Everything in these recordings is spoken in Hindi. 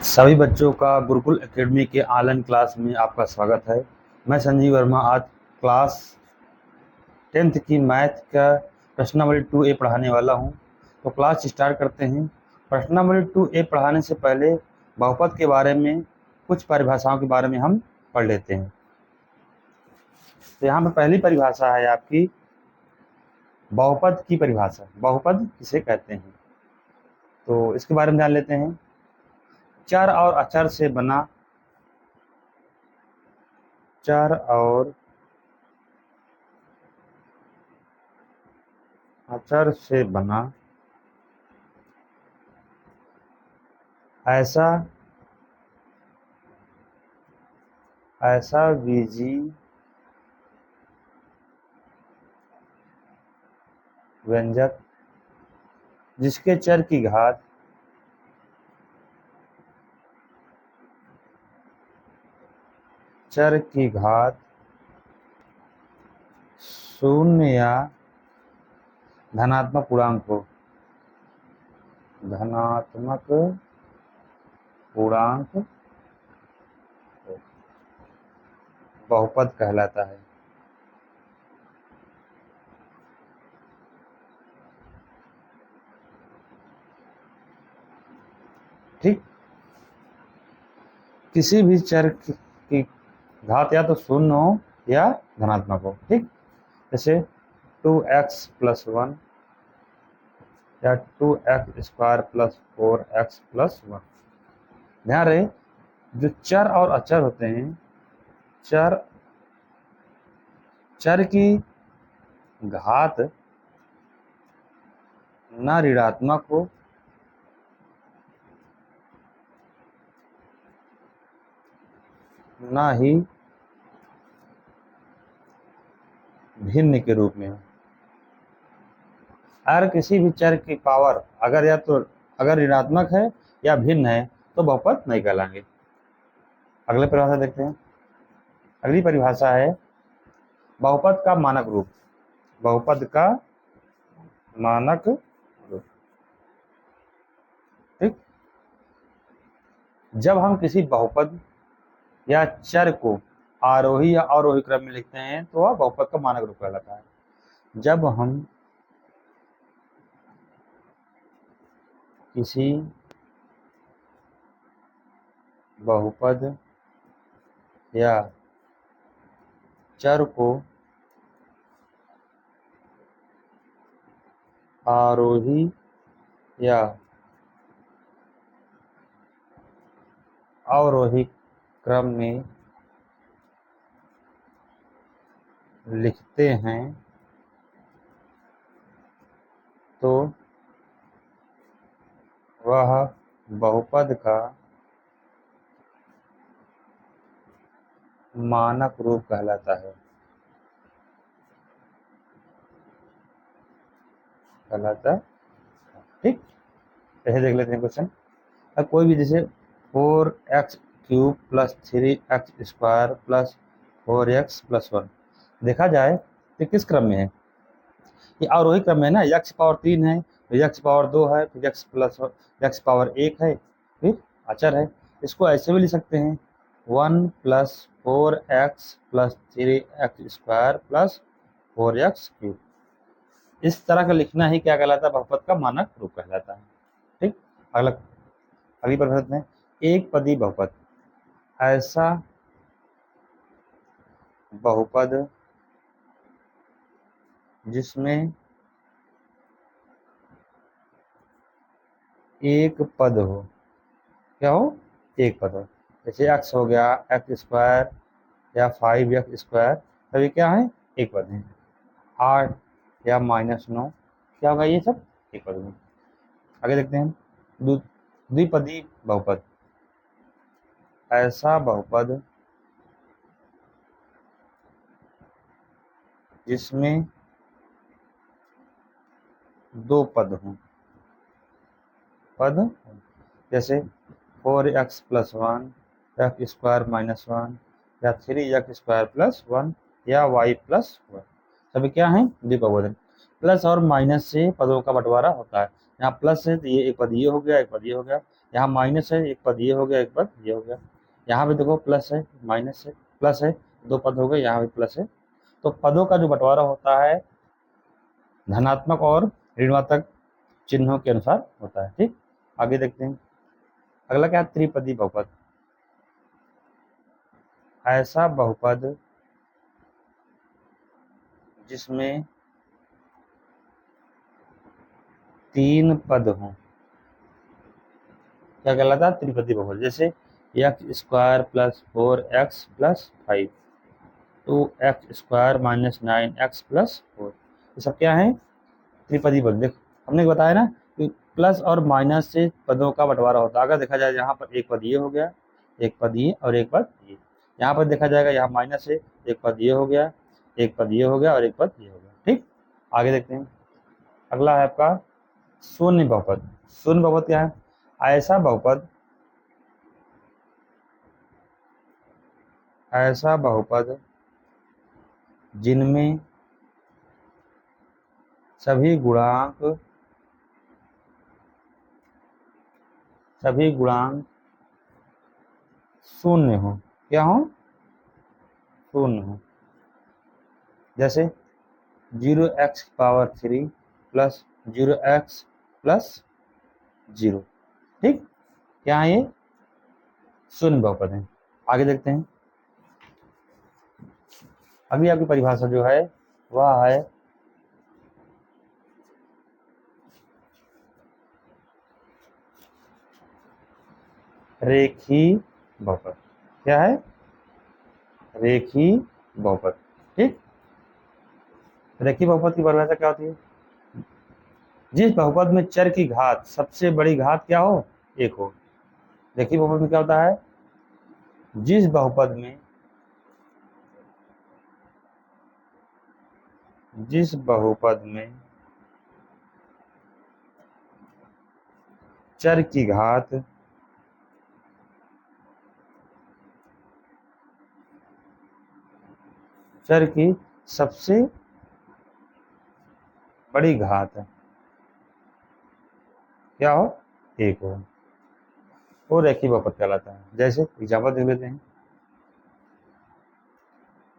सभी बच्चों का गुरुकुल एकेडमी के ऑनलाइन क्लास में आपका स्वागत है। मैं संजीव वर्मा आज क्लास 10th की मैथ का प्रश्न नंबर 2A पढ़ाने वाला हूं। तो क्लास स्टार्ट करते हैं। प्रश्न नंबर 2A पढ़ाने से पहले बहुपद के बारे में कुछ परिभाषाओं के बारे में हम पढ़ लेते हैं। तो यहाँ पर पहली परिभाषा है आपकी बहुपद की परिभाषा। बहुपद किसे कहते हैं तो इसके बारे में जान लेते हैं। चर और अचर से बना चर और अचर से बना ऐसा बीजी व्यंजक जिसके चर की घात शून्य या धनात्मक पूर्णांक हो। बहुपद कहलाता है। ठीक, किसी भी चर की घात या तो शून्य हो या धनात्मक हो। ठीक, जैसे 2x + 1 या 2x² + 4x + 1। ध्यान रहे जो चर और अचर होते हैं, चर की घात न ऋणात्मक हो न ही भिन्न के रूप में हो। अगर किसी भी चर की पावर अगर ऋणात्मक है या भिन्न है तो बहुपद नहीं कहलाएंगे। अगले परिभाषा देखते हैं। अगली परिभाषा है बहुपद का मानक रूप। बहुपद का मानक रूप। ठीक, जब हम किसी बहुपद या चर को आरोही या अवरोही क्रम में लिखते हैं तो वह बहुपद का मानक रूप कहलाता है। जब हम किसी बहुपद या चर को आरोही या अवरोही क्रम में लिखते हैं तो वह बहुपद का मानक रूप कहलाता है। ठीक, ऐसे देख लेते हैं क्वेश्चन। अब कोई भी जैसे 4x³ + 3x² + 4x + 1 देखा जाए तो किस क्रम में है? ये आरोही क्रम में है ना। x पावर 3 है, फिर x पावर 2 है, फिर x पावर 1 है, फिर अचर है। इसको ऐसे भी लिख सकते हैं 1 + 4x + 3x² + 4x³। इस तरह का लिखना ही क्या कहलाता है? बहुपद का मानक रूप कहलाता है। ठीक, अगली परिभाषा में एक पदी बहुपद ऐसा बहुपद जिसमें एक पद हो। क्या हो? एक पद हो। जैसे x हो गया x² या 5x², तभी क्या है? एक पद है। 8 या -9 क्या होगा? ये सब एक पद में। आगे देखते हैं द्विपदी बहुपद ऐसा बहुपद जिसमें दो पद हों। जैसे 4x + 1 x² - 1 या 3x² + 1 या y + 1 सभी क्या है? द्विपद। प्लस और माइनस से पदों का बंटवारा होता है। यहाँ प्लस है तो ये एक पद ये हो गया, एक पद ये हो गया। यहाँ माइनस है, एक पद ये हो गया, एक पद ये हो गया। यहाँ पे देखो प्लस है, माइनस है, प्लस है, दो पद हो गए, यहाँ भी प्लस है। तो पदों का जो बंटवारा होता है धनात्मक और ऋणात्मक चिन्हों के अनुसार होता है। ठीक, आगे देखते हैं। अगला क्या है, त्रिपदी बहुपद। ऐसा बहुपद जिसमें तीन पद हों क्या कहलाता है, त्रिपदी बहुपद। जैसे x square plus 4x plus 5, two x square minus 9x plus 4, ये सब क्या है, त्रिपदी पद। देख हमने बताया ना कि प्लस और माइनस से पदों का बंटवारा होता है। अगर देखा जाए यहाँ पर एक पद ये हो गया, एक पद ये और एक पद ये। यहाँ पर देखा जाएगा यहाँ माइनस है, एक पद ये हो गया, एक पद ये हो गया और एक पद ये हो गया। ठीक, आगे देखते हैं। अगला है आपका शून्य बहुपद। शून्य बहुपद क्या है, ऐसा बहुपद जिनमें सभी गुणांक शून्य हो। क्या हो, शून्य हो। जैसे 0x⁻³ प्लस 0x प्लस 0। ठीक, क्या है, ये शून्य बहुपद है। आगे देखते हैं। अगली आपकी परिभाषा जो है वह है रेखीय बहुपद। क्या है, रेखीय बहुपद। ठीक, रेखीय बहुपद की परिभाषा क्या होती है, जिस बहुपद में चर की घात सबसे बड़ी घात क्या हो, एक हो। रेखीय बहुपद में क्या होता है, जिस बहुपद में चर की घात सबसे बड़ी घात क्या हो, एक हो, वो रेखीय बहुपद कहलाता है। जैसे एग्जाम्पल देख लेते हैं,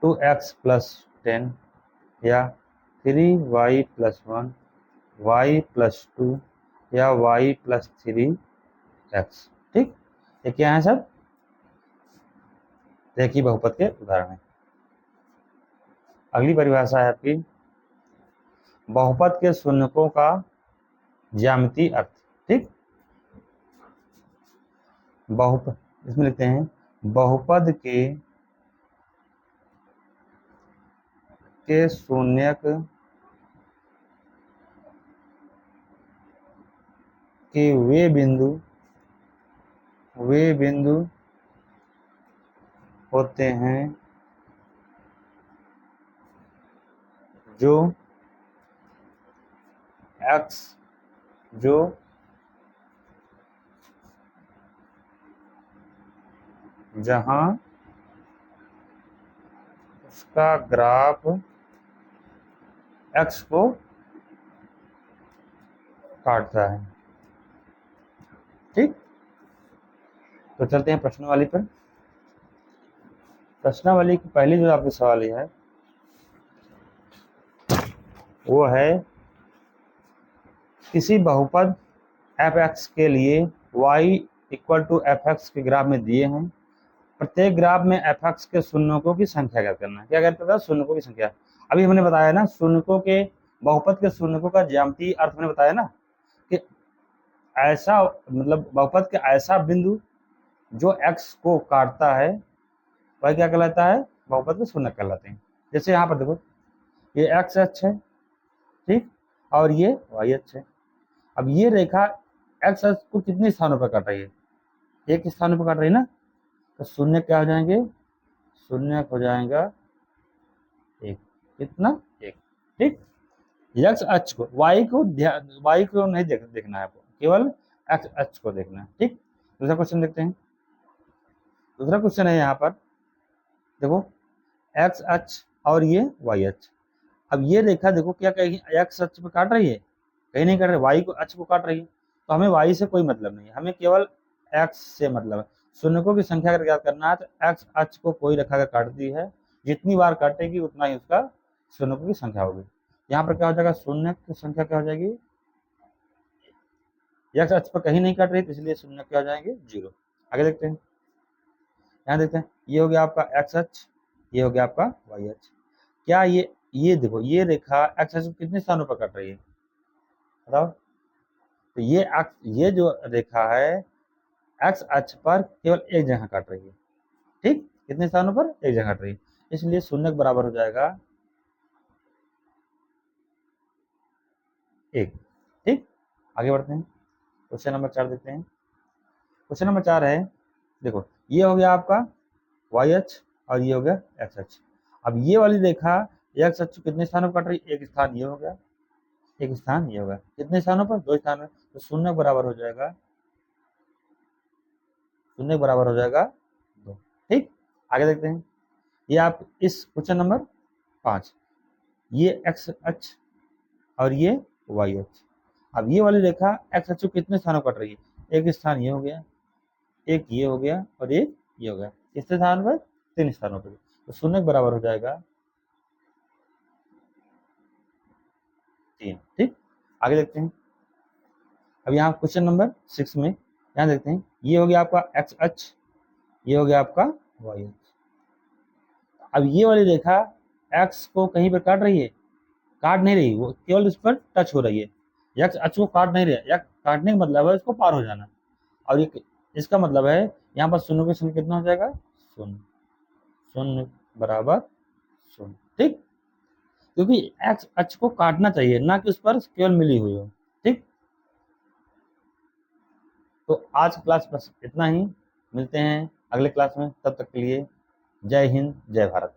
2x प्लस 10 या 3y प्लस 1, y प्लस 2 या y प्लस 3x। ठीक, ये क्या है, सब रेखीय बहुपद के उदाहरण हैं। अगली परिभाषा है आपकी बहुपद के शून्यकों का ज्यामितीय अर्थ। ठीक, बहुपद इसमें लिखते हैं बहुपद के शून्यक के वे बिंदु होते हैं जो जहां उसका ग्राफ x को काटता है। ठीक, तो चलते हैं प्रश्नावली पर। प्रश्नावली की पहली जो आपकी सवाल है वो है किसी बहुपद f(x) के लिए y = f(x) के ग्राफ में दिए हैं। प्रत्येक ग्राफ में f(x) के शून्यकों की संख्या ज्ञात करना है। क्या कहता था, शून्यकों की संख्या। अभी हमने बताया ना शून्यकों के बहुपद के शून्यकों का ज्यामितीय अर्थ मैंने बताया ना कि ऐसा मतलब बहुपद के ऐसा बिंदु जो x को काटता है वह क्या कहलाता है, बहुपद के शून्यक कहलाते हैं। जैसे यहाँ पर देखो ये x अक्ष है, ठीक, और ये y अक्ष है। अब ये रेखा x अक्ष को कितने स्थानों पर काट रही है, एक स्थान पर काट रही है ना, तो शून्य क्या हो जाएंगे, शून्य हो जाएगा एक, कितना, एक। ठीक, x अक्ष को y को नहीं देखना है आपको, केवल x अक्ष को देखना है। ठीक, दूसरा क्वेश्चन देखते हैं। दूसरा क्वेश्चन है यहाँ पर देखो x अक्ष और ये y अक्ष। अब ये रेखा देखो क्या कहीं x अक्ष पे काट रही है, कहीं नहीं काट रही, y को अक्ष को काट रही है। तो हमें y से कोई मतलब नहीं है, हमें केवल x से मतलब है। शून्यकों की संख्या अगर ज्ञात करना है तो x अक्ष को कोई रेखा अगर काटती है, जितनी बार काटेगी उतना ही उसका शून्यकों की संख्या होगी। यहाँ पर क्या हो जाएगा, शून्य की संख्या क्या हो जाएगी, x अक्ष पर कहीं नहीं काट रही, इसलिए शून्य क्या हो जाएंगे, 0। आगे देखते हैं, यहाँ देखते हैं, ये हो गया आपका x अक्ष, ये हो गया आपका y अक्ष। क्या ये देखो, ये रेखा x अक्ष कितने स्थानों पर काट रही है, बताओ। तो ये जो रेखा है x अक्ष पर केवल एक जगह काट रही है, ठीक, कितने स्थानों पर, एक जगह काट रही है, इसलिए शून्य के बराबर हो जाएगा 1। ठीक, आगे बढ़ते हैं, क्वेश्चन नंबर 4 देखते हैं। क्वेश्चन नंबर 4 है, देखो ये हो गया आपका y अक्ष और ये हो गया x अक्ष। अब ये वाली रेखा x अक्ष कितने स्थानों पर काट रही है, एक स्थान ये हो गया, एक स्थान ये होगा, कितने स्थानों पर, 2 स्थान में, तो शून्य बराबर हो जाएगा, शून्य बराबर हो जाएगा 2। ठीक, आगे देखते हैं, ये आप इस क्वेश्चन नंबर 5, ये x अक्ष और ये y अक्ष। अब ये वाली रेखा x अक्ष कितने स्थानों पर कट रही है, एक स्थान ये हो गया, एक ये हो गया और एक ये हो गया, कितने स्थान पर, 3 स्थानों पर, तो शून्य बराबर हो जाएगा 3। ठीक, आगे देखते हैं, अब यहाँ क्वेश्चन नंबर 6 में यहाँ देखते हैं, ये हो गया आपका x अक्ष, ये हो गया आपका y अक्ष। अब ये वाली रेखा x को कहीं पर काट रही है, काट नहीं रही, वो केवल इस पर टच हो रही है, x अक्ष को काट नहीं रही है, या काटने का मतलब है इसको पार हो जाना, और ये इसका मतलब है यहाँ पर शून्य का शून्य कितना हो जाएगा, शून्य, शून्य बराबर शून्य। ठीक, क्योंकि x अक्ष को काटना चाहिए, ना कि उस पर केवल मिली हुई हो। ठीक, तो आज क्लास बस इतना ही, मिलते हैं अगले क्लास में, तब तक के लिए जय हिंद जय भारत।